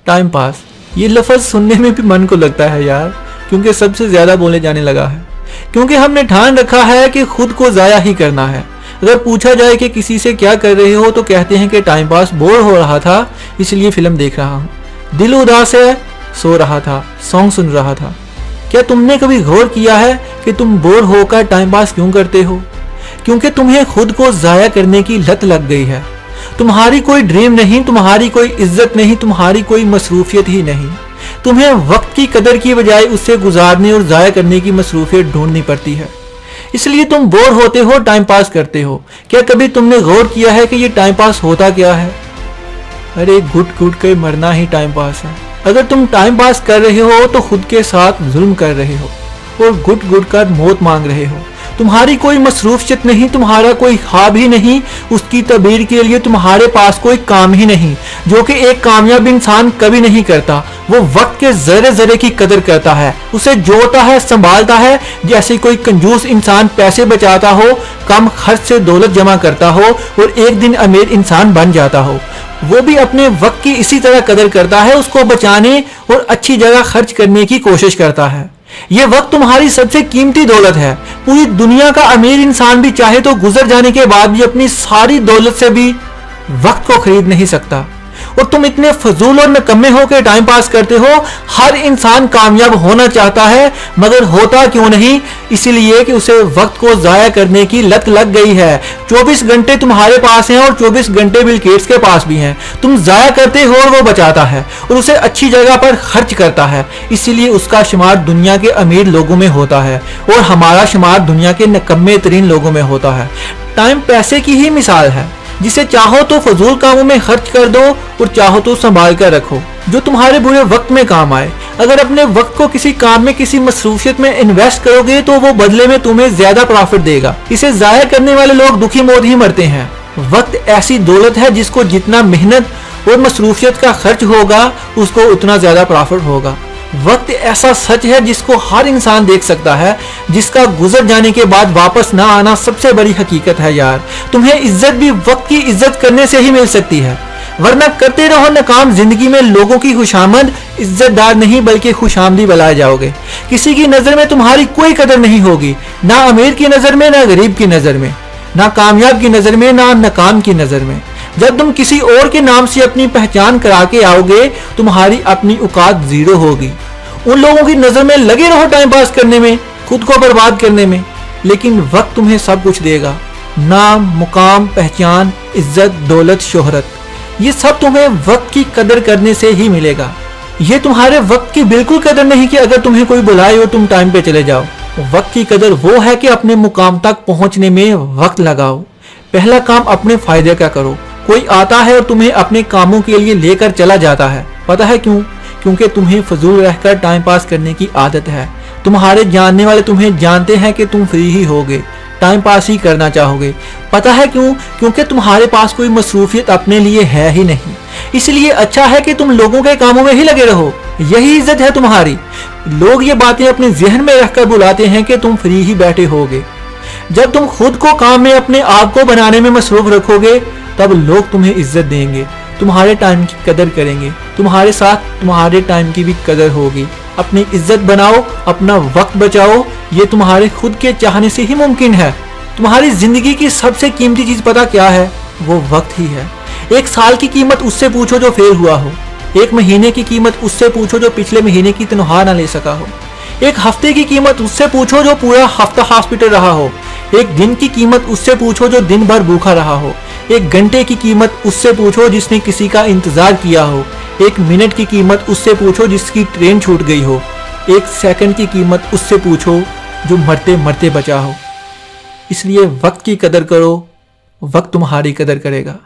Time pass, ये लफ्ज़ सुनने में भी मन को लगता है यार, क्योंकि सबसे ज़्यादा बोले जाने लगा है। क्योंकि हमने ठान रखा है कि खुद को ज़ाया ही करना है। अगर पूछा जाए कि किसी से क्या कर रहे हो तो कहते हैं कि टाइम पास, बोर हो रहा था इसलिए फिल्म देख रहा हूँ, दिल उदास है, सो रहा था, सॉन्ग सुन रहा था। क्या तुमने कभी गौर किया है कि तुम बोर होकर टाइम पास क्यों करते हो? क्योंकि तुम्हें खुद को ज़ाया करने की लत लग गई है। तुम्हारी कोई ड्रीम नहीं, तुम्हारी कोई इज्जत नहीं, तुम्हारी कोई मसरूफियत ही नहीं। तुम्हें वक्त की कदर की बजाय उससे गुजारने और ज़ाया करने की मसरूफियत ढूंढनी पड़ती है। इसलिए तुम बोर होते हो, टाइम पास करते हो। क्या कभी तुमने गौर किया है कि ये टाइम पास होता क्या है? अरे घुट घुट के मरना ही टाइम पास है। अगर तुम टाइम पास कर रहे हो तो खुद के साथ जुल्म कर रहे हो और घुट घुट कर मौत मांग रहे हो। तुम्हारी कोई मसरूफियत नहीं, तुम्हारा कोई ख्वाब ही नहीं, उसकी तबीर के लिए तुम्हारे पास कोई काम ही नहीं, जो कि एक कामयाब इंसान कभी नहीं करता। वो वक्त के जरे जरे की कदर करता है, उसे जोड़ता है, संभालता है, जैसे कोई कंजूस इंसान पैसे बचाता हो, कम खर्च से दौलत जमा करता हो और एक दिन अमीर इंसान बन जाता हो। वो भी अपने वक्त की इसी तरह कदर करता है, उसको बचाने और अच्छी जगह खर्च करने की कोशिश करता है। ये वक्त तुम्हारी सबसे कीमती दौलत है। पूरी दुनिया का अमीर इंसान भी चाहे तो गुजर जाने के बाद भी अपनी सारी दौलत से भी वक्त को खरीद नहीं सकता। और तुम इतने फजूल और नकम्मे हो के टाइम पास करते हो। हर इंसान कामयाब होना चाहता है, मगर होता क्यों नहीं? इसीलिए कि उसे वक्त को जाया करने की लत लग गई है। 24 घंटे तुम्हारे पास हैं और 24 घंटे बिल गेट्स के पास भी हैं। तुम जाया करते हो और वो बचाता है और उसे अच्छी जगह पर खर्च करता है। इसीलिए उसका शुमार दुनिया के अमीर लोगों में होता है और हमारा शुमार दुनिया के नकम्मे तरीन लोगों में होता है। टाइम पैसे की ही मिसाल है, जिसे चाहो तो फजूल कामों में खर्च कर दो और चाहो तो संभाल कर रखो, जो तुम्हारे बुरे वक्त में काम आए। अगर अपने वक्त को किसी काम में, किसी मसरूफियत में इन्वेस्ट करोगे तो वो बदले में तुम्हें ज्यादा प्रॉफिट देगा। इसे जाया करने वाले लोग दुखी मौत ही मरते हैं। वक्त ऐसी दौलत है जिसको जितना मेहनत और मसरूफियत का खर्च होगा उसको उतना ज्यादा प्रॉफिट होगा। वक्त ऐसा सच है जिसको हर इंसान देख सकता है, जिसका गुजर जाने के बाद वापस ना आना सबसे बड़ी हकीकत है यार। तुम्हें इज्जत भी वक्त की इज्जत करने से ही मिल सकती है, वरना करते रहो नकाम जिंदगी में लोगों की खुशामद। इज्जतदार नहीं बल्कि खुशामदी बनाए जाओगे। किसी की नजर में तुम्हारी कोई कदर नहीं होगी, ना अमीर की नजर में, ना गरीब की नजर में, ना कामयाब की नजर में, ना नाकाम की नजर में। जब तुम किसी और के नाम से अपनी पहचान करा के आओगे, तुम्हारी अपनी औकात जीरो होगी। उन लोगों की नजर में लगे रहो टाइम पास करने में, खुद को बर्बाद करने में, लेकिन वक्त तुम्हें सब कुछ देगा। नाम, मुकाम, पहचान, इज्जत, दौलत, शोहरत, ये सब तुम्हें वक्त की कदर करने से ही मिलेगा। ये तुम्हारे वक्त की बिल्कुल कदर नहीं कि अगर तुम्हें कोई बुलाए और तुम टाइम पे चले जाओ। वक्त की कदर वो है कि अपने मुकाम तक पहुंचने में वक्त लगाओ। पहला काम अपने फायदे का करो। कोई आता है और तुम्हें अपने कामों के लिए लेकर चला जाता है, पता है क्यों? क्योंकि तुम्हें फजूल रहकर टाइम पास करने की आदत है। तुम्हारे जानने वाले तुम्हें जानते हैं कि तुम फ्री ही होगे, टाइम पास ही करना चाहोगे। पता है क्यों? क्योंकि तुम्हारे पास कोई मसरूफियत अपने लिए है ही नहीं। इसलिए अच्छा है कि तुम लोगों के कामों में ही लगे रहो, यही इज्जत है तुम्हारी। लोग ये बातें अपने जहन में रखकर बुलाते हैं कि तुम फ्री ही बैठे होगे। जब तुम खुद को काम में, अपने आप को बनाने में मसरूफ रखोगे, तब लोग तुम्हें इज्जत देंगे, तुम्हारे टाइम की कदर करेंगे, तुम्हारे साथ तुम्हारे टाइम की भी कदर होगी। अपनी इज्जत बनाओ, अपना वक्त बचाओ, ये तुम्हारे खुद के चाहने से ही मुमकिन है। तुम्हारी जिंदगी की सबसे कीमती चीज पता क्या है? वो वक्त ही है। एक साल की कीमत उससे पूछो जो फेल हुआ हो, एक महीने की कीमत उससे पूछो जो पिछले महीने की तनख्वाह ना ले सका हो, एक हफ्ते की कीमत उससे पूछो जो पूरा हफ्ता हॉस्पिटल रहा हो, एक दिन की कीमत उससे पूछो जो दिन भर भूखा रहा हो, एक घंटे की कीमत उससे पूछो जिसने किसी का इंतजार किया हो, एक मिनट की कीमत उससे पूछो जिसकी ट्रेन छूट गई हो, एक सेकंड की कीमत उससे पूछो जो मरते मरते बचा हो। इसलिए वक्त की कदर करो, वक्त तुम्हारी कदर करेगा।